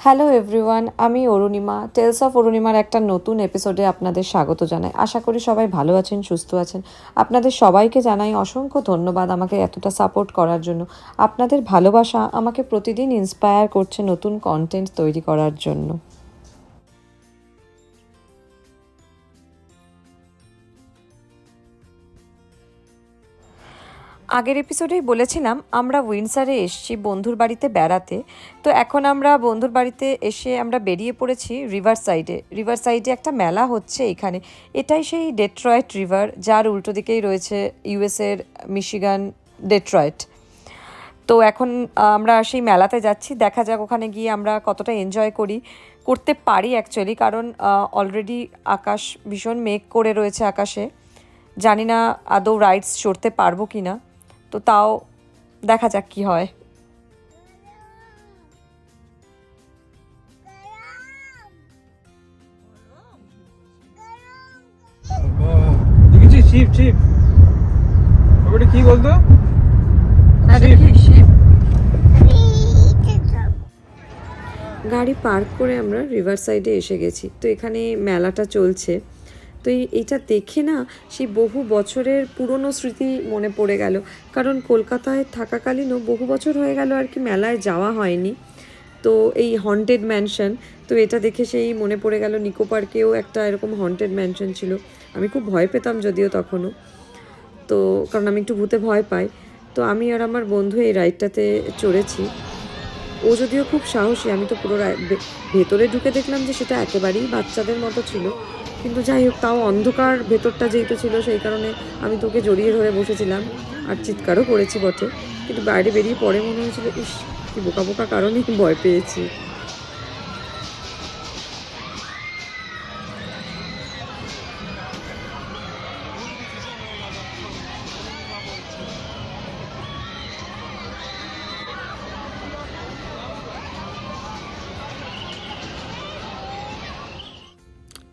Hello everyone, আমি Arunima. Tales of অরুণিমার একটা নতুন এপিসোডে আপনাদের স্বাগত জানাই। আশা করি সবাই ভালো আছেন, সুস্থ আছেন। আপনাদের সবাইকে জানাই অসংখ্য ধন্যবাদ আমাকে এতটা সাপোর্ট করার জন্য। আপনাদের ভালোবাসা আমাকে প্রতিদিন ইন্সপায়ার করছে নতুন কন্টেন্ট তৈরি করার জন্য। আগের এপিসোডেই বলেছিলাম আমরা উইন্ডসারে এসেছি বন্ধুর বাড়িতে বেড়াতে। তো এখন আমরা বন্ধুর বাড়িতে এসে আমরা বেরিয়ে পড়েছি রিভার সাইডে একটা মেলা হচ্ছে এখানে। এটাই সেই ডেট্রয়েট রিভার, যার উল্টো দিকেই রয়েছে ইউএসের মিশিগান ডেট্রয়েট। তো এখন আমরা সেই মেলাতে যাচ্ছি, দেখা যাক ওখানে গিয়ে আমরা কতটা এনজয় করতে পারি অ্যাকচুয়ালি, কারণ অলরেডি আকাশ ভীষণ মেঘ করে রয়েছে আকাশে। জানি না আদৌ রাইডস চড়তে পারবো কি না, তো তাও দেখা যাক কি হয়। দেখেছি শিপ শিপ ওটা কি বলতো? গাড়ি পার্ক করে আমরা রিভার সাইডে এসে গেছি। তো এখানে মেলাটা চলছে। তো এইটা দেখে না সেই বহু বছরের পুরনো স্মৃতি মনে পড়ে গেল, কারণ কলকাতায় থাকাকালীনও বহু বছর হয়ে গেল আর কি মেলায় যাওয়া হয়নি। তো এই হন্টেড ম্যানশন, তো এটা দেখে সেই মনে পড়ে গেল নিকো পার্কেও একটা এরকম হন্টেড ম্যানশন ছিল। আমি খুব ভয় পেতাম যদিও তখনও, তো কারণ আমি একটু ভূতে ভয় পাই। তো আমি আর আমার বন্ধু এই রাইডটাতে চড়েছি। ও যদিও খুব সাহসী, আমি তো পুরো ভেতরে ঢুকে দেখলাম যে সেটা একেবারেই বাচ্চাদের মতো ছিল। কিন্তু যাই হোক, তাও অন্ধকার ভেতরটা যেহেতু ছিল সেই কারণে আমি তোকে জড়িয়ে ধরে বসেছিলাম আর চিৎকারও করেছি বটে। কিন্তু বাইরে বেরিয়ে পরে মনে হয়েছিল ইস, কি বোকা বোকা কারণেই ভয় পেয়েছি।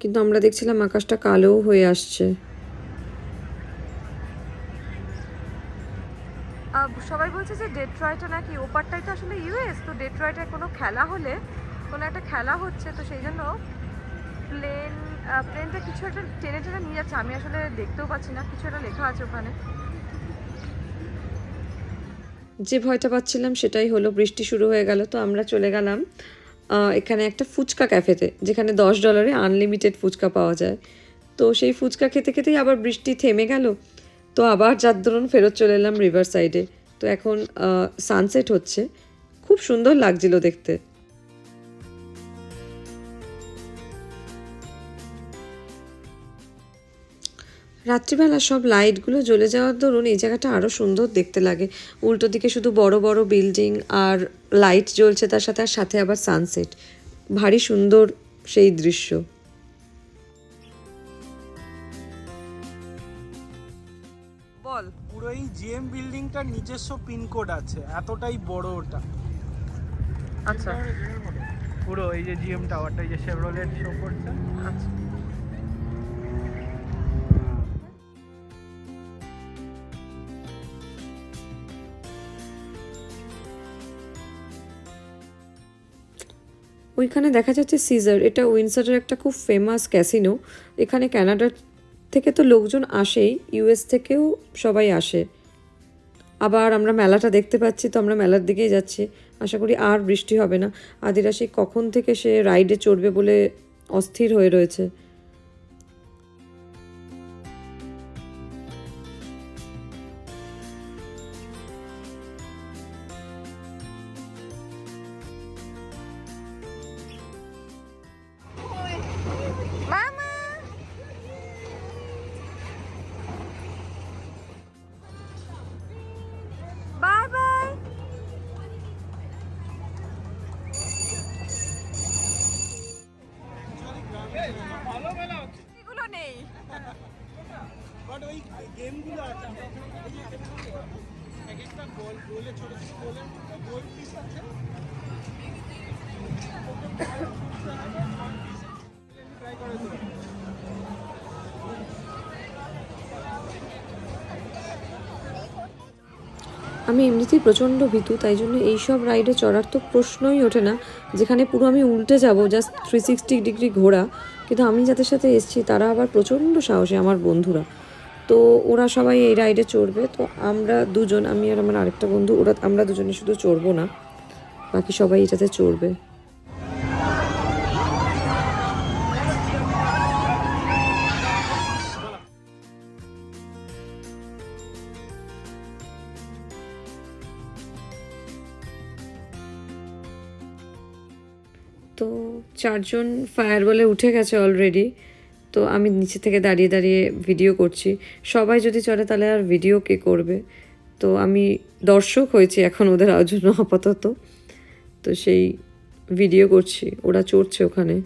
কিন্তু আমরা দেখছিলাম আকাশটা কালোও হয়ে আসছে। সবাই বলছে যে ডেট্রয়েটে নাকি ওপারটাই তো আসলে ইউএস, তো ডেট্রয়েটে কোনো খেলা হলে, কোনো একটা খেলা হচ্ছে, তো সেই জন্য প্লেনটা কিছু একটা টেনে টেনে নিয়ে যাচ্ছে। আমি আসলে দেখতেও পাচ্ছি না, কিছু একটা লেখা আছে ওখানে। যে ভয়টা পাচ্ছিলাম সেটাই হলো, বৃষ্টি শুরু হয়ে গেল। তো আমরা চলে গেলাম এখানে একটা ফুচকা ক্যাফেতে, যেখানে $10 আনলিমিটেড ফুচকা পাওয়া যায়। তো সেই ফুচকা খেতে খেতেই আবার বৃষ্টি থেমে গেল। তো আবার যার দরুন ফেরত চলে এলাম রিভার সাইডে। তো এখন সানসেট হচ্ছে, খুব সুন্দর লাগছিল দেখতে। রাত্রিবেলা সব লাইটগুলো জ্বলে যাওয়ার দরুন এই জায়গাটা আরও সুন্দর দেখতে লাগে। উল্টো দিকে শুধু বড় বড় বিল্ডিং আর লাইট জ্বলছে, তার সাথে আবার সানসেট। ভারী সুন্দর সেই দৃশ্য। বল। পুরো এই জিএম বিল্ডিংটার নিজস্ব পিনকোড আছে, এতটাই বড় ওটা। আচ্ছা পুরো এই যে জিএম টাওয়ারটা, এই যে শেভরলেট শো করছে। আচ্ছা। ওইখানে দেখা যাচ্ছে সিজার, এটা উইন্ডসরের একটা খুব ফেমাস ক্যাসিনো। এখানে কানাডার থেকে তো লোকজন আসেই, ইউএস থেকেও সবাই আসে। আবার আমরা মেলাটা দেখতে পাচ্ছি, তো আমরা মেলার দিকেই যাচ্ছি। আশা করি আর বৃষ্টি হবে না। আদিরা সেই কখন থেকে সে রাইডে চড়বে বলে অস্থির হয়ে রয়েছে। Bye bye. এগুলো নেই, বাট ওই গেমগুলো আছে, এক একটা গোলে ছোট ছোট গোল পিস আছে। ট্রাই করে তো। আমি এমনিতেই প্রচণ্ড ভীতু, তাই জন্য এইসব রাইডে চড়ার তো প্রশ্নই ওঠে না, যেখানে পুরো আমি উল্টে যাব, জাস্ট 360 ডিগ্রি ঘোরা। কিন্তু আমি যাদের সাথে এসেছি তারা আবার প্রচণ্ড সাহসী, আমার বন্ধুরা। তো ওরা সবাই এই রাইডে চড়বে, তো আমরা দুজন, আমি আর আমার আরেকটা বন্ধু, আমরা দুজনে শুধু চড়বো না, বাকি সবাই এটাতে চড়বে। তো 4জন ফায়ার বলে উঠে গেছে অলরেডি। তো আমি নিচে থেকে দাঁড়িয়ে দাঁড়িয়ে ভিডিও করছি। সবাই যদি চড়ে তাহলে আর ভিডিও কে করবে? তো আমি দর্শক হয়েছি এখন ওদের জন্য আপাতত। তো সেই ভিডিও করছি, ওরা চড়ছে ওখানে।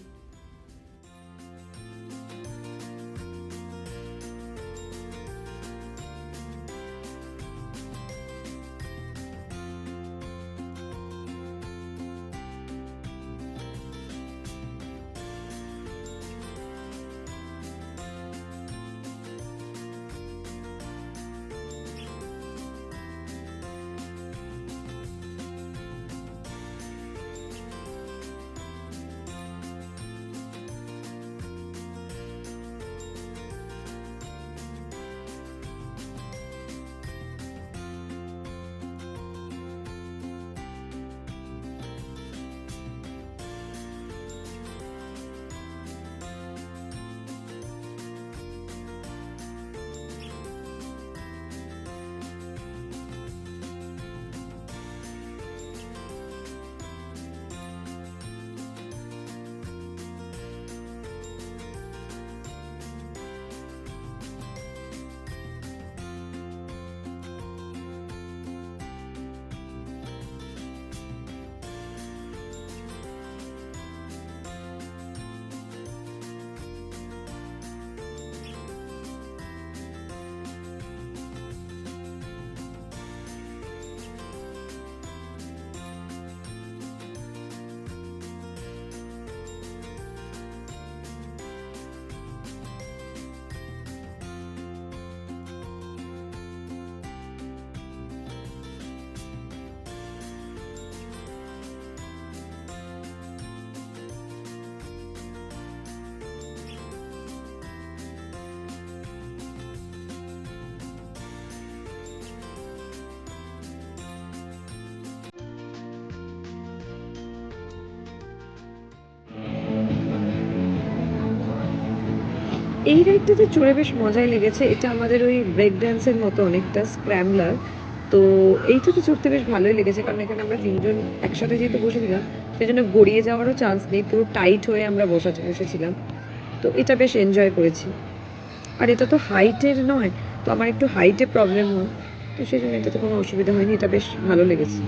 এই রাইডটাতে চড়ে বেশ মজাই লেগেছে। এটা আমাদের ওই ব্রেক ড্যান্সের মতো অনেকটা, স্ক্র্যামলার। তো এইটাতে চড়তে বেশ ভালোই লেগেছে, কারণ এখানে আমরা 3জন একসাথে যেহেতু বসেছিলাম, সেই জন্য গড়িয়ে যাওয়ারও চান্স নেই, পুরো টাইট হয়ে আমরা বসেছিলাম। তো এটা বেশ এনজয় করেছি। আর এটা তো হাইটের নয়, তো আমার একটু হাইটে প্রবলেম হয়, তো সেই জন্য এটাতে কোনো অসুবিধা হয়নি, এটা বেশ ভালো লেগেছে।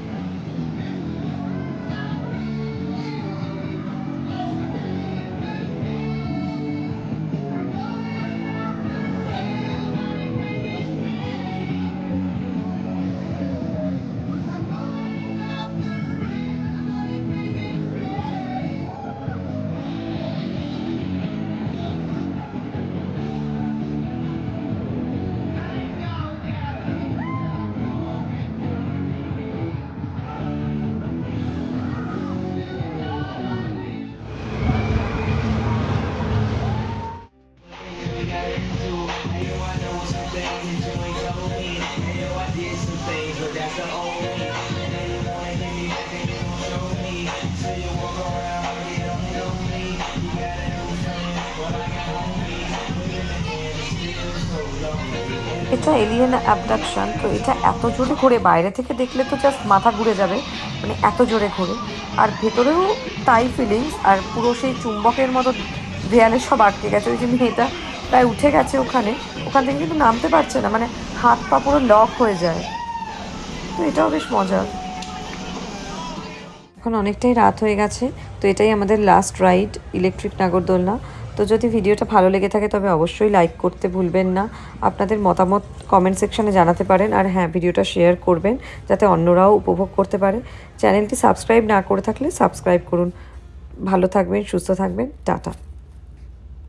এটা এলিয়েন অ্যাবডাকশন। তো এটা এত জোরে ঘোরে, বাইরে থেকে দেখলে তো জাস্ট মাথা ঘুরে যাবে, মানে এত জোরে ঘোরে। আর ভেতরেও তাই ফিলিংস, আর পুরো সেই চুম্বকের মতো দেয়ালে সব আটকে গেছে। ওই যে মেয়েটা প্রায় উঠে গেছে ওখান থেকে কিন্তু নামতে পারছে না, মানে হাত পা পুরো লক হয়ে যায়। তো এটাও বেশ মজার। এখন অনেকটাই রাত হয়ে গেছে, তো এটাই আমাদের লাস্ট রাইড, ইলেকট্রিক নাগরদোলনা। তো যদি ভিডিওটা ভালো লেগে থাকে তবে অবশ্যই লাইক করতে ভুলবেন না, আপনাদের মতামত কমেন্ট সেকশনে জানাতে পারেন, আর হ্যাঁ, ভিডিওটা শেয়ার করবেন যাতে অন্যরাও উপভোগ করতে পারে। চ্যানেলটি সাবস্ক্রাইব না করে থাকলে সাবস্ক্রাইব করুন। ভালো থাকবেন, সুস্থ থাকবেন, টাটা।